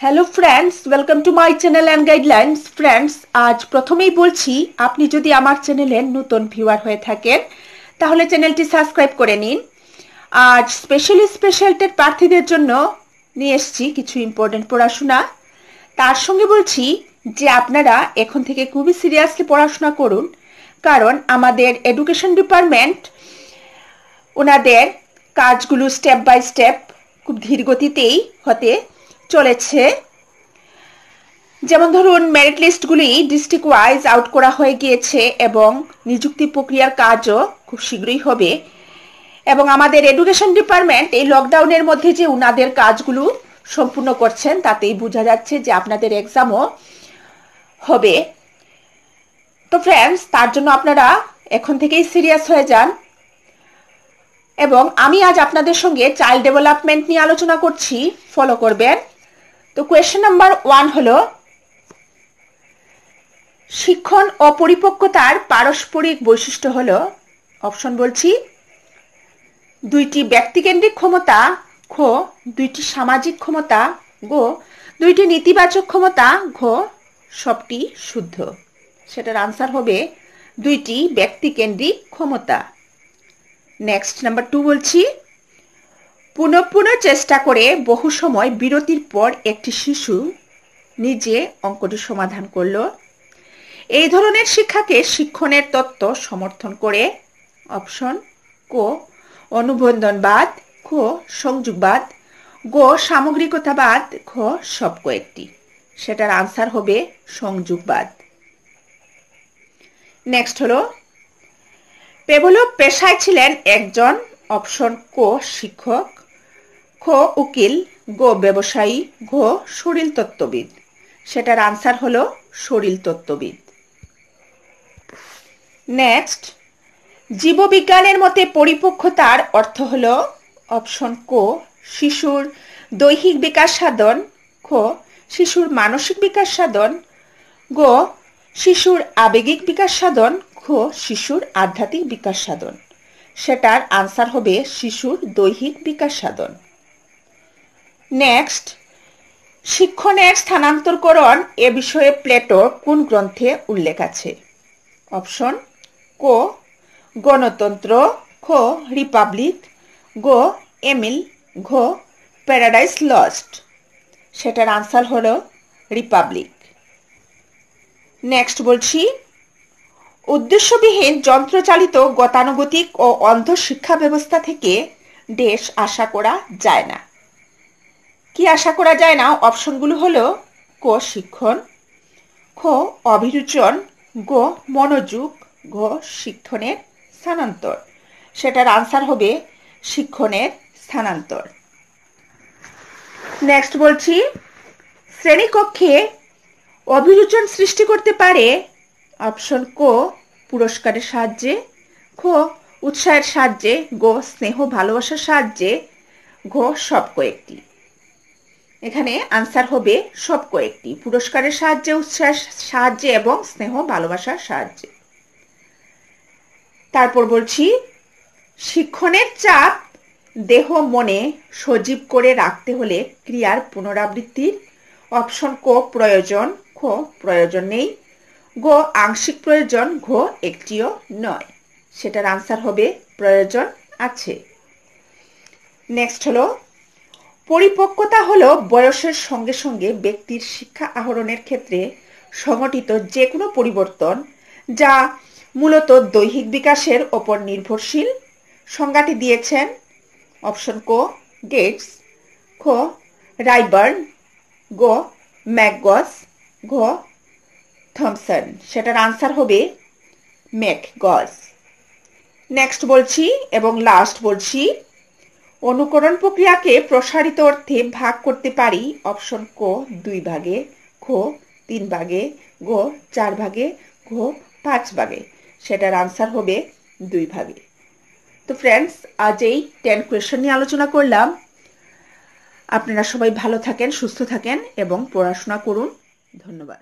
Hello friends, welcome to my channel and guidelines. Friends, আজ প্রথমেই বলছি, আপনি যদি আমার চ্যানেলের নতুন ভিউয়ার হয়ে থাকেন তাহলে চ্যানেলটি সাবস্ক্রাইব করে নিন। আজ স্পেশাল টেট প্রার্থীদের জন্য নিয়ে এসেছি কিছু ইম্পর্টেন্ট পড়াশোনা। তার সঙ্গে বলছি যে আপনারা এখন থেকে খুবই সিরিয়াসলি পড়াশোনা করুন, কারণ আমাদের এডুকেশন ডিপার্টমেন্ট ওনাদের কাজগুলো স্টেপ বাই স্টেপ খুব ধীর গতিতেই হতে চলেছে। যেমন ধরুন, মেরিট লিস্টগুলি ডিস্ট্রিক্ট ওয়াইজ আউট করা হয়ে গিয়েছে এবং নিযুক্তি প্রক্রিয়ার কাজও খুব শীঘ্রই হবে। এবং আমাদের এডুকেশন ডিপার্টমেন্ট এই লকডাউনের মধ্যে যে উনাদের কাজগুলো সম্পূর্ণ করছেন তাতেই বোঝা যাচ্ছে যে আপনাদের এক্সামও হবে। তো ফ্রেন্ডস, তার জন্য আপনারা এখন থেকেই সিরিয়াস হয়ে যান। এবং আমি আজ আপনাদের সঙ্গে চাইল্ড ডেভেলপমেন্ট নিয়ে আলোচনা করছি, ফলো করবেন। তো কোয়েশ্চেন নাম্বার 1 হলো, শিক্ষণ ও পরিপক্কতার পারস্পরিক বৈশিষ্ট্য হলো, অপশন বলছি, 2টি ব্যক্তিকেন্দ্রিক ক্ষমতা, খ 2টি সামাজিক ক্ষমতা, গ 2টি নীতিবাচক ক্ষমতা, ঘ সবটি শুদ্ধ। সেটার আনসার হবে 2টি ব্যক্তিকেন্দ্রিক ক্ষমতা। নেক্সট নাম্বার 2 বলছি, পুনঃ চেষ্টা করে বহু সময় বিরতির পর একটি শিশু নিজে অঙ্কটি সমাধান করলো। এই ধরনের শিক্ষাকে শিক্ষণের তত্ত্ব সমর্থন করে। অপশন ক অনুবন্ধনবাদ, খ সংযোগবাদ, গ সামগ্রিকতাবাদ, ঘ সব কয়েকটি। সেটার আনসার হবে সংযোগবাদ। নেক্সট হলো, পেভলভ পেশায় ছিলেন একজন। অপশন ক শিক্ষক, খ উকিল, গ ব্যবসায়ী, ঘ শরীরতত্ত্ববিদ। সেটার আনসার হলো শরীরতত্ত্ববিদ। নেক্সট, জীববিজ্ঞানের মতে পরিপক্কতার অর্থ হলো, অপশন ক শিশুর দৈহিক বিকাশ সাধন, খ শিশুর মানসিক বিকাশ সাধন, গ শিশুর আবেগিক বিকাশ সাধন, ঘ শিশুর আধ্যাত্মিক বিকাশ সাধন। সেটার আনসার হবে শিশুর দৈহিক বিকাশ সাধন। নেক্সট, শিক্ষণের স্থানান্তরকরণ এ বিষয়ে প্লেটোর কোন গ্রন্থে উল্লেখ আছে? অপশন ক গণতন্ত্র, খ রিপাবলিক, গ এমিল, ঘ প্যারাডাইস লস্ট। সেটার আনসার হলো রিপাবলিক। নেক্সট বলছি, উদ্দেশ্যবিহীন যন্ত্রচালিত গতানুগতিক ও অন্ধ শিক্ষা ব্যবস্থা থেকে দেশ আশা করা যায় না। কি আশা করা যায় না? অপশনগুলো হলো, ক শিক্ষণ, খ অভিরুচন, গ মনোযোগ, ঘ শিক্ষণের স্থানান্তর। সেটার আনসার হবে শিক্ষণের স্থানান্তর। নেক্সট বলছি, শ্রেণীকক্ষে অভিরুচন সৃষ্টি করতে পারে। অপশন ক পুরস্কারের সাহায্যে, খ উৎসাহের সাহায্যে, গ স্নেহ ভালোবাসার সাহায্যে, ঘ সব কয়েকটি। এখানে আনসার হবে সব কয়েকটি, পুরস্কারের সাহায্যে, উৎসাহের সাহায্যে এবং স্নেহ ভালোবাসার সাহায্যে। তারপর বলছি, শিক্ষণের চাপ দেহ মনে সজীব করে রাখতে হলে ক্রিয়ার পুনরাবৃত্তির। অপশন ক প্রয়োজন, খ প্রয়োজন নেই, গ আংশিক প্রয়োজন, ঘ একটিও নয়। সেটার আনসার হবে প্রয়োজন আছে। নেক্সট হলো, পরিপক্কতা হলো বয়সের সঙ্গে সঙ্গে ব্যক্তির শিক্ষা আহরণের ক্ষেত্রে সংঘটিত যে কোনো পরিবর্তন, যা মূলত দৈহিক বিকাশের ওপর নির্ভরশীল। সংজ্ঞাটি দিয়েছেন অপশন ক গেটস, খ রাইবার্ন, গ ম্যাকগস, ঘ থমসন। সেটার আনসার হবে ম্যাকগস। নেক্সট বলছি এবং লাস্ট বলছি, অনুকরণ প্রক্রিয়াকে প্রসারিত অর্থে ভাগ করতে পারি। অপশন ক 2 ভাগে, খ 3 ভাগে, ঘ 4 ভাগে, ঘ 5 ভাগে। সেটার আনসার হবে 2 ভাগে। তো ফ্রেন্ডস, আজ এই 10 কোয়েশ্চেন নিয়ে আলোচনা করলাম। আপনারা সবাই ভালো থাকেন, সুস্থ থাকেন এবং পড়াশোনা করুন। ধন্যবাদ।